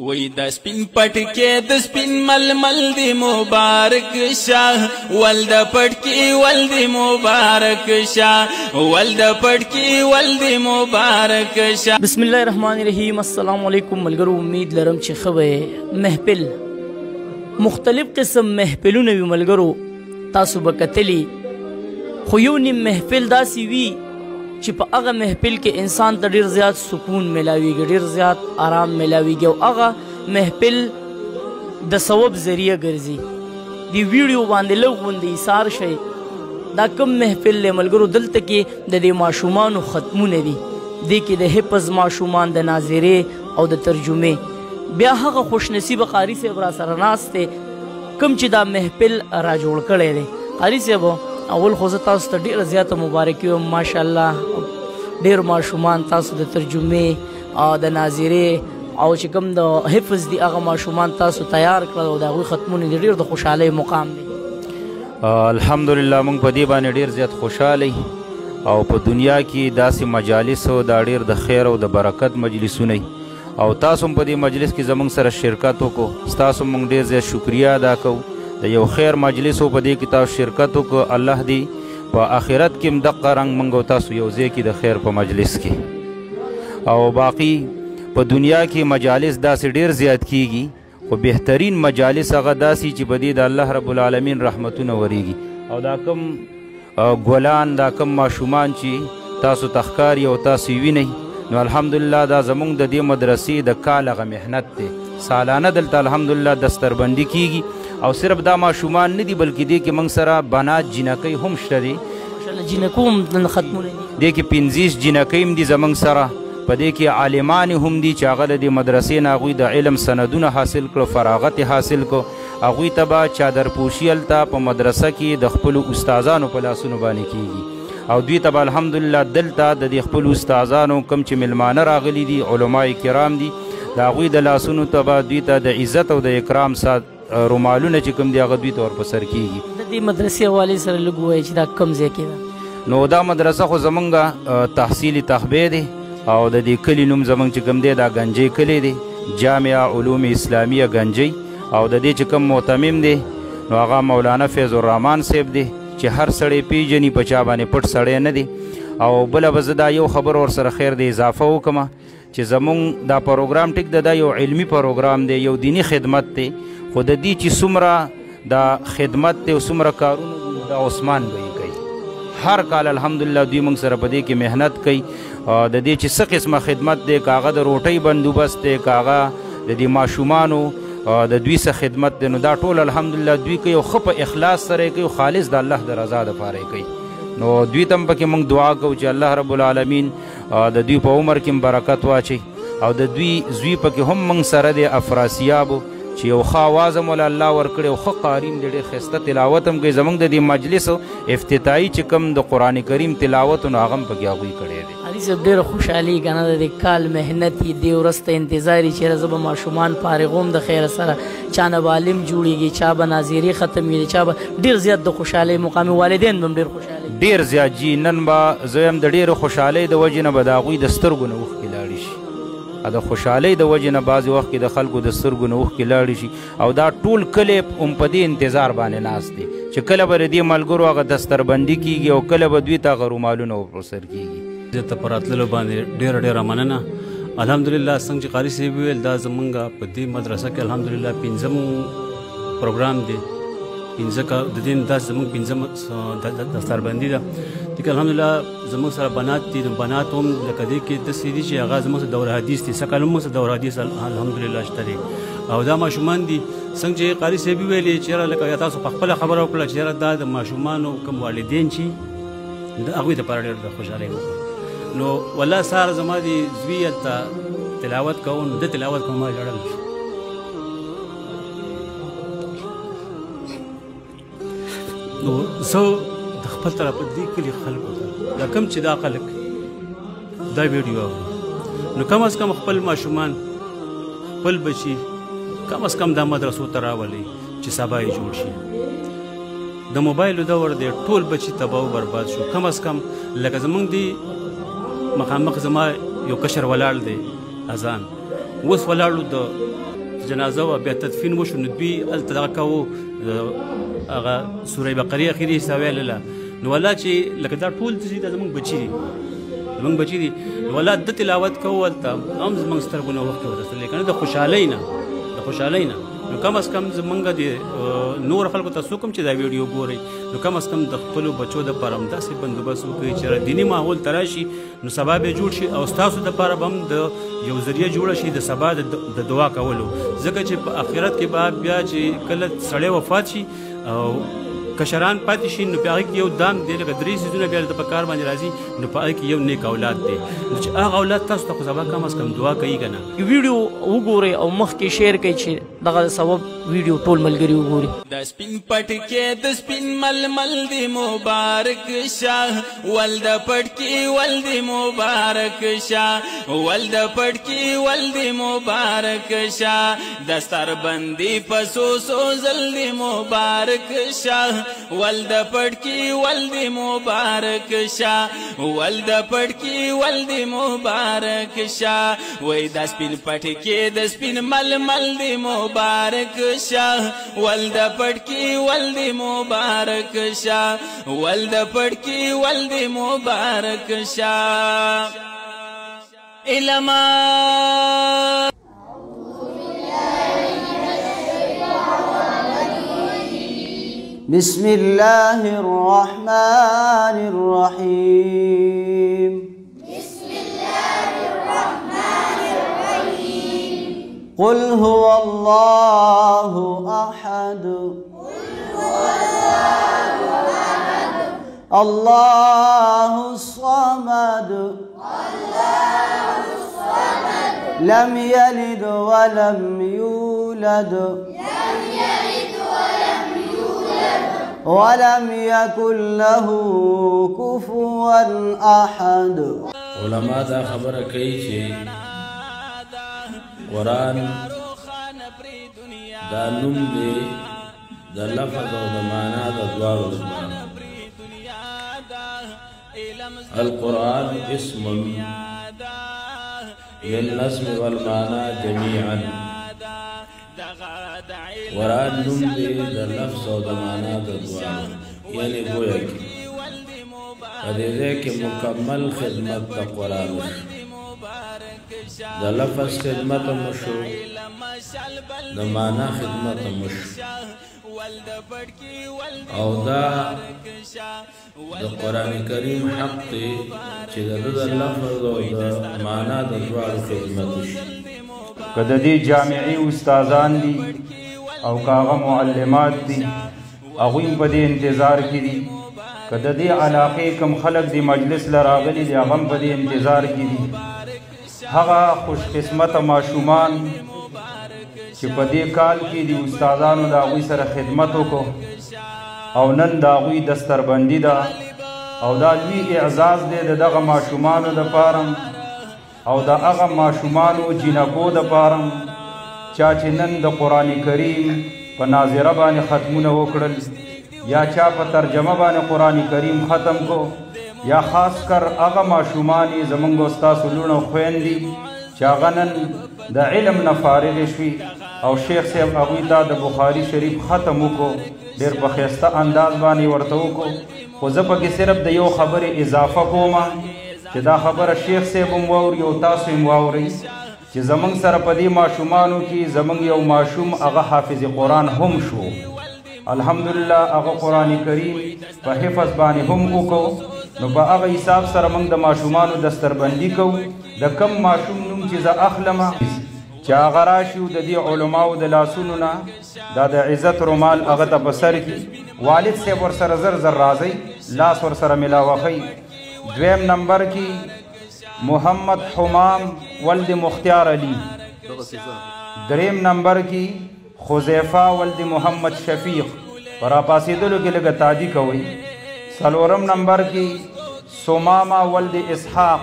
وی د سپین پټکې د سپین ململ دی مبارک شاه ول د پټکې ول دی مبارک شاه ول د پټکې ول دی مبارک شاه. بسم الله الرحمن الرحیم. السلام علیکم ملګرو، امید لرم چې ښه محفل مختلف قسم محفلونه وي ملګرو، تاسو به کتلی خو یو نیم محفل داسې وي چې په هغه محفل کې انسان ته ډېر زیات سکون میلاویږي، ډېر زیات آرام میلاویږي او هغه محفل د ثواب ذریعه ګرځي. دی ویډیو باندې لږ غوندې ایثار شئ. دا کم محفل دی ملګرو؟ دلته کې د دې ماشومانو ختمونه دي، دې کې د حفظ ماشومان، د ناظرې او د ترجمې. بیا هغه خوش نصیبه قاري صاحب را سره ناست دی کوم چې دا محفل را جوړ کړی دی. قاري صاحب اول خو زه تاسو ته ډېره زیاته مبارکي وایم، ماشاءالله ډېر ماشومان تاسو د ترجمې او د ناظرې او چې کوم د حفظ دي هغه ماشومان تاسو تیار کړل او د هغوی ختمونه دي، ډېر د خوشحالۍ مقام دی. الحمدلله موږ په دې باندې ډېر زیات خوشحاله او په دنیا کې داسې مجالس او دا ډېر د خیر او د برکت مجلسونه او تاسو هم په دې مجلس کې زموږ سره شرکت وکړو. ستاسو موږ ډېر زیات شکریه ادا کوو. د یو خیر مجلس په دې کې تاسو شرکت وکړو. الله دې په آخرت کې هم دقه رنګ موږ او تاسو یو ځای کې د خیر په مجلس کې. او باقي په دنیا کې مجالس داسې ډېر زیات کیږي، خو بهترین مجالس هغه داسې چې په دې د الله رب العالمین رحمتونه ورېږي. او دا کم ګلان، دا کم ماشومان چې تاسو ته ښکاري او تاسو وینئ، نو الحمدلله دا زموږ د دې مدرسې د کال هغه محنت دی. سالانه دلته الحمدلله دستربندي کیږي او صرف دا ماشومان نه دي بلکې دې کې موږ سره بنات جینکۍ هم شته دي. جینکو هم ختمونه دي. دې کې 25 جینکۍ هم دي زموږ سره. په دې کې عالمان هم دي چې هغه د دې مدرسې نه هغوی د علم سندونه حاصل کړو، فراغت حاصل کړو. هغوی ته به چادرپوشي هلته په مدرسه کې د خپلو استادانو په لاسونو باندې کیږي او دوی ته به الحمدلله دلته د دې خپلو استادانو کوم چې ملمانه راغلي دي، علماء کرام دي، د هغوی د لاسونو ته به دوی ته د عزت او د اکرام سات رومالونه چې کوم دي هغه دوی ته ورپسر کیږي. د دې مدرسې حوالې سره لږ ووایئ چې دا کوم ځای کې ده؟ نو دا مدرسه خو زمونږ تحصیلي تخبې دی او د دې کلي نوم زمونږ چې کوم دی دا گنجۍ کلی دی، جامعه علوم اسلامیه گنجۍ. او د دې چې کوم معتمم دی نو هغه مولانا فیض الرحمن صاحب دی چې هر سړی پیژني، په چا باندې پټ سړی نه دی. او بله به زه دا یو خبر ورسره خیر د اضافه وکړم چې زمونږ دا پروګرام ټیک د دا یو علمي پروګرام دی، یو دینی خدمت دی، خو د دې چې څومره دا خدمت دی او څومره کارونه دا عثمان به یې کوي. هر کال الحمدلله دوی موږ سره په دې کې محنت کوي. د دې چې څه قسمه خدمت دی، که هغه د روټۍ بندوبست دی، که هغه د دې ماشومانو د دوی څه خدمت دی، نو دا ټول الحمدلله دوی کوي او ښه په اخلاص سره یې کوي، خالص د الله د رضا دپاره یې کوي. نو دوی ته هم پکې موږ دعا کوو چې الله رب العالمین د دوی په عمر کې هم برکت واچي او د دوی زوی پکې هم موږ سره دی افراسیابو چې یو ښه اواز هم وله الله ورکړی او ښه قاري هم دی، ډېر ښایسته تلاوت هم کوي. زموږ د دې مجلس افتتاحي چې کوم د قرآن کریم تلاوت نو هغه هم پکې هغوی کړی دی. علي صاحب ډېره خوشحالي که نه د دې کال محنت یې دې ورځ ته انتظار یې چېرې زه به ماشومان فارغوم د خیره سره، چا نه به عالم جوړېږي، چا به ناظرې ختمېږي، چا به ډېر زیات د خوشحالۍ مقام، والدین به هم ډېر خوشحاله ډېر زیات جي. نن به زه هم د ډېرې خوشحالۍ د وجې نه به د هغوی د سترګو نه اوښکې لاړې شي، د خوشحالۍ د وجې نه بعضې وخت کې د خلکو د سترګو نه اوښکې لاړې شي. او دا ټول کلی هم په دې انتظار باندې ناست دی چې کله به د دې ملګرو هغه دستربندي کېږي او کله به دوی ته هغه رومالونه ورسر کېږي. زه ته په راتللو باندې ډېره ډېره مننه. الحمدلله څنګه چې قاري صاحب وویل دا زمونږ په دې مدرسه کې الحمدلله 5م پروګرام دی، 5 د دې داسې زموږ 5م دستربندي ده. دې کې الحمدلله زموږ سره بنات دي، بنات هم لکه دې کې داسې دي چې هغه زموږ سره دوره حدیث دي، څه کال هم موږ سره دوره حدیث الحمدلله شته دی. او دا ماشومان دي څنګه چې قاري صاحب ویلې چې یاره لکه تاسو په خپله خبره وکړه چې یاره دا د ماشومانو کوم والدین چې د هغوی دپاره ډېر د خوشحالۍ وکړه. نو والله سهار زما د زوی هلته تلاوت کوو، نو ده تلاوت کوم ما ژړل. نو زه د خپل طرفه دې کلي خلکو ته دا کوم چې دا خلک دا ویډیو اوري، نو کم از کم خپل ماشومان، خپل بچي کم از کم دا مدرسو ته راولئ چې سبا یې جوړ شي. د موبایلو دور دی، ټول بچي تباه او برباد شو. کم از کم لکه زمونږ دی مخامخ زما یو کشر ولاړ دی اذان، اوس ولاړو د جنازه وه بیا تدفین وشو نو دوی هلته دغه کوو هغه سوره بقرې اخري حصه ویلله نو والله چې لکه دا ټول چې دا زموږ بچي دي زموږ بچي دي نو والله د تلاوت کوو هلته هم زموږ سترګو نه اوښکې ورسېدلې که نه د خوشحالۍ نه نو کم از کم زمونږ د نور خلکو ته څوک هم چې دا ویډیو ګورئ نو کم از کم د خپلو بچو دپاره هم داسې بندوبست وکړئ چې دیني ماحول ته راشي نو سبا به جوړ شي او ستاسو دپاره به هم د یو ذریعه جوړه شي د سبا د دعا کولو ځکه چې په آخرت کې به بیا چې کله سړی وفات شي او کشران پاتې شي نو په هغې کې یو دام دی لکه 3 څیزونه بیا د په کار باندې راځي نو په هغې کې یو نیک اولاد دی نو چې هغه اولاد تاسو ته خو سبا کم از کم دعا کوي که نه ویډیو وګورئ او مخکې شیر کوئ چې دغه سبب ویډیو ټول ملګري وګوري د سپین پټکې د سپین ململ دی مبارک شاه ول د پټکې ول دی مبارک شاه ول د پټکې ول دی مبارک شاه دستار بندي پسو سو زل دی مبارک شاه ول د پټکې ول دی مبارک شاه ول د پټکې ول دی مبارک شاه وای د سپین پټکې د سپین ململ دی مبارک شاه ول د پټکې ول دی مبارک شاه ول د پټکې ول دی مبارک شاه علما بسم الله الرحمن الرحيم بسم الله الرحمن الرحيم قل هو الله أحد الله الصمد لم يلد ولم يولد ولم يكن له كفوا أحد علماء دا خبره کوي چې قرآن دا نوم دی د لفظ او د معنا د دواړو لپاره القرآن اسم للنظم والمعنى جميعا قرآن نوم دی د لفظ او د معنا د دواړو یعنی گویا کې په دې ځای کې مکمل خدمت د قرآن د لفظ خدمت هم وشو د معنا خدمت هم وشو او دا د قرآن کریم حق دی چې د لفظ او د معنا د دواړو خدمت وشي که د دې جامعي استادان دي او که هغه معلمات دي هغوی په دې انتظار کې دي که د دې علاقې کوم خلک د مجلس له راغلي دي هغه هم په دې انتظار کې دي هغه خوش قسمته ماشومان چې په دې کال کې د استادانو د هغوی سره خدمت وکړو او نن د هغوی دستربندي ده او دا لوی اعزاز دی د دغه ماشومانو دپاره او د هغه ماشومانو جینکو دپاره چا چې نن د قرآن کریم په ناظره باندې ختمونه وکړل یا چا په ترجمه باندې قرآن کریم ختم کو یا خاص کر هغه ماشومان یې زموږ او ستاسو لوڼو خویندې چې هغه نن د علم نه فارغې شوي او شیخ صاحب هغوی ته د بخاري شریف ختم وکړو ډېر په ښایسته انداز باندې ورته وکړو خو زه پکې صرف د یو خبرې اضافه کوم چې دا خبره شیخ صاحب هم واوري او تاسو هم واورئ چې زموږ سره په دې ماشومانو کې زموږ یو ماشوم هغه حافظ قرآن هم شو الحمدلله هغه قرآن کریم په حفظ باندې هم وکړو نو په هغه حساب سره موږ د ماشومانو دستربندي کوو د کم ماشوم نوم چې زه اخلمه چې هغه راشي د دې علماو د لاسونو نه دا د عزت رومال هغه ته په سر کې والد صاحب ورسره زر زر راځئ لاس ورسره ملاوخئ دویم نمبر کې محمد حمام ولد مختار علی دریم نمبر کې خزیفه ولد محمد شفیق پر راپاسېدلو کې لږه تادي کوئ څلورم نمبر کې سمامه ولد اسحاق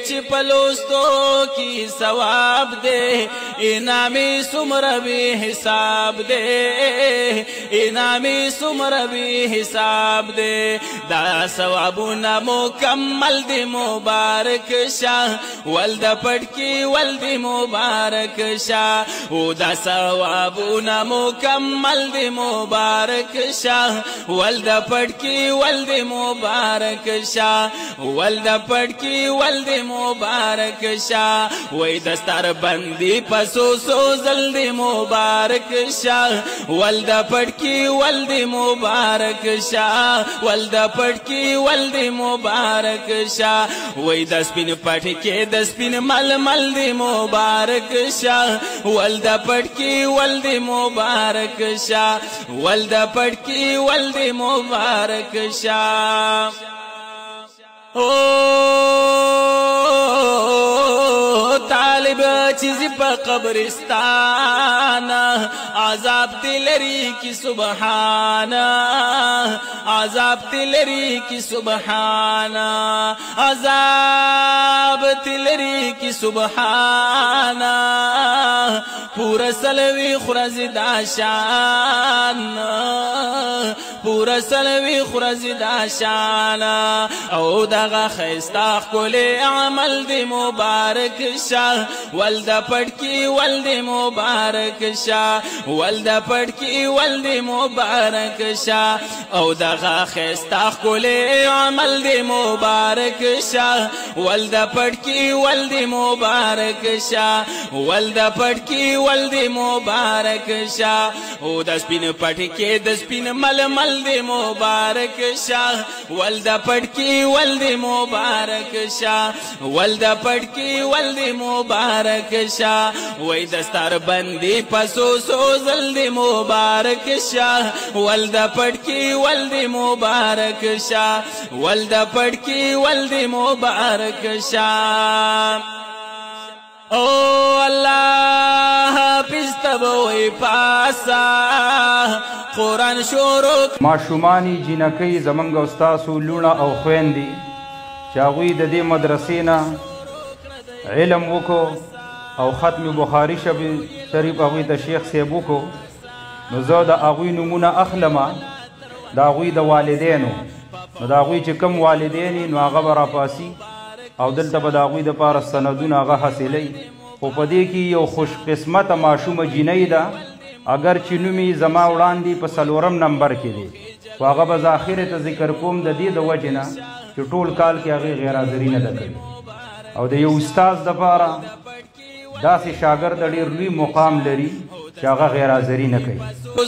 چې پلوستو کی ثواب دے انامی سمر بھی حساب دے انامی سمر بھی حساب دے دا ثوابنا مکمل دی مبارک شاہ ولد پٹکی ولد مبارک شاہ او دا ثوابنا مکمل دی مبارک شاہ ولد پٹکی ولد مبارک شاہ ولد پٹکی ولد مبارک شاہ وی دستار بندی پسو سو زلد مبارک شاہ ولد پٹکی ولد مبارک شاہ ولد پٹکی ولد مبارک شاہ وی دسپین پٹکی دسپین مل مل دی مبارک شاہ ولد پٹکی ولد مبارک شاہ ولد پٹکی ولد مبارک شاہ طالب چیزی پا قبرستان عذاب تلری کی سبحان عذاب تلری کی سبحان عذاب تلری کی سبحان پورا سلوی خرز داشان پورا سلوی خرز داشان او دغا خیستاخ کلی عمل دی مبارک شاہ ولد پٹکی ولد مبارک شاہ ولد پٹکی ولد مبارک شاہ او دغا خیستاخ کلی عمل دی مبارک شاہ ولد پٹکی ولد مبارک شاہ ولد پٹکی ولد مبارک شاہ او دسپین پٹکی دسپین مل مل دی مبارک شاہ ولد پٹکی ولد مبارک شاہ ولد پٹکی ولد مبارک شاہ وی دستار بندی پسو سو زلد مبارک شاہ ولد پٹکی ولد مبارک شاہ ولد پٹکی ولد مبارک شاہ او اللہ پستبوی پاسا قرآن شروع ماشومانی جنکی زمنګ استاسو لونه او خويندې چې هغوی د دې مدرسې نه علم وکړو او ختم بخاري شریف هغوی ته شیخ صاحب وکړو نو زه د هغوی نومونه اخلمه د هغوی د والدینو نو د هغوی چې کوم والدین نو هغه به راپاسي او دلته به د هغوی دپاره سندونه هغه حاصلوي خو په دې کې یو خوش قسمته ماشومه جینۍ ده اگر چې نوم یې زما وړاندې په 4 نمبر کې دی خو هغه به زه اخرې ته ذکر کوم د دې د وجې نه چې ټول کال کې هغې غیر حاضري نه ده کړې او د یو استاز دپاره داسې شاګرد ډېر لوی مقام لري چې هغه غیر حاضري نه کوي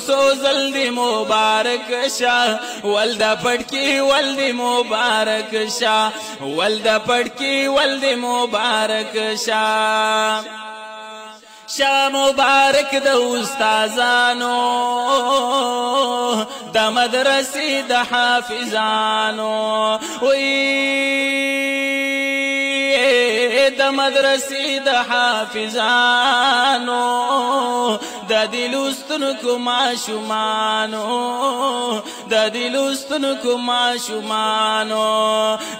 سوزل دی مبارک شاہ ولد پٹکی ولد مبارک شاہ ولد پٹکی ولد مبارک شاہ شاہ مبارک د استازانو د مدرسی د حافظانو وی د مدرسی د حافظانو د دلستنکو ماشومانو د دلستنکو ماشومانو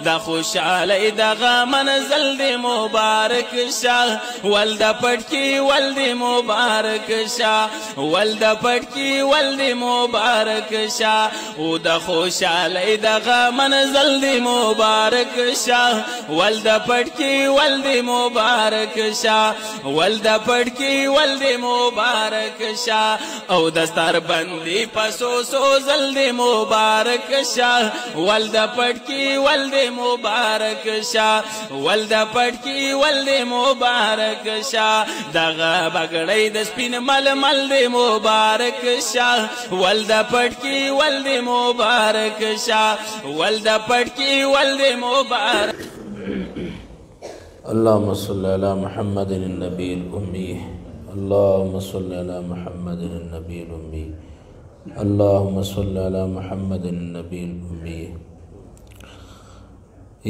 د خوشحالی دغه منزل دی مبارک شاه ولد پټکی ولد مبارک شاه ولد پټکی ولد مبارک شاه او د خوشحالی دغه منزل دی مبارک شاه ولد پټکی ولد مبارک شاه ولد پټکی ولد مبارک شاه او دستار بندی پسو سو زلد مبارک شاه ولد پټکی ولد مبارک شاه ولد پټکی ولد مبارک شاه دغه بغړی د سپین مل مل د مبارک شاه ولد پټکی ولد مبارک شاه ولد پټکی ولد مبارک اللهم صل على محمد النبي الأمي اللهم صل على محمد النبي الأمي اللهم صل على محمد النبي الأمي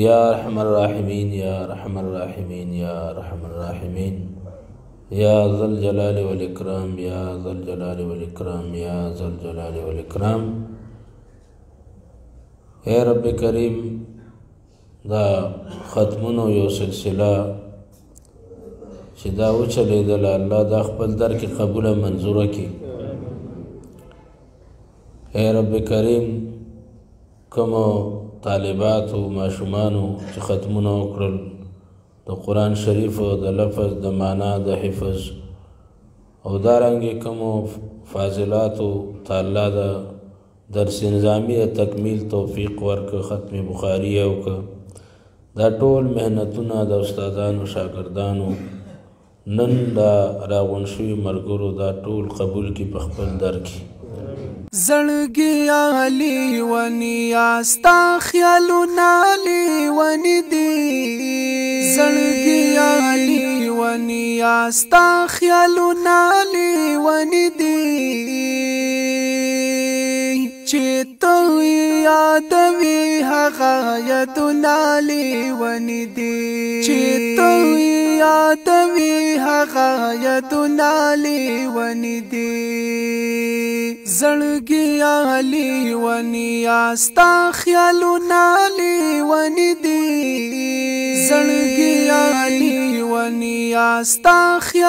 يا أرحم الراحمين يا أرحم الراحمين يا أرحم الراحمين يا ذا الجلال والإكرام يا ذا الجلال والإكرام يا ذا الجلال والإكرام اے رب کریم دا ختمونو یو سلسله چې دا وچلېدله، الله دا خپل در کې قبوله منظوره کړي. اے رب کریم کومو طالباتو ماشومانو چې ختمونه وکړل د قرآن شریف د لفظ د معنا د حفظ او دارنګې کومو فاضلاتو ته الله د درس نظامی تکمیل توفیق ورکړه، ختم بخاري وکړه. دا ټول محنتونه د استادانو شاګردانو نن دا راغون شوي ملګرو دا ټول قبول کړي په خپل در کې. زړګیا لیونیا ستا خیالونه لیونی دي، زړګیا لیونیا ستا خیالونه لیونی دي، چې ته یادوي هغه یادونه لیونی دي، چې ته یادوي هغه یادونه لیونی دي. زړګیا لیونیا ستا خیالونه لیونی دي، زړګیا لیونیا ستا خیال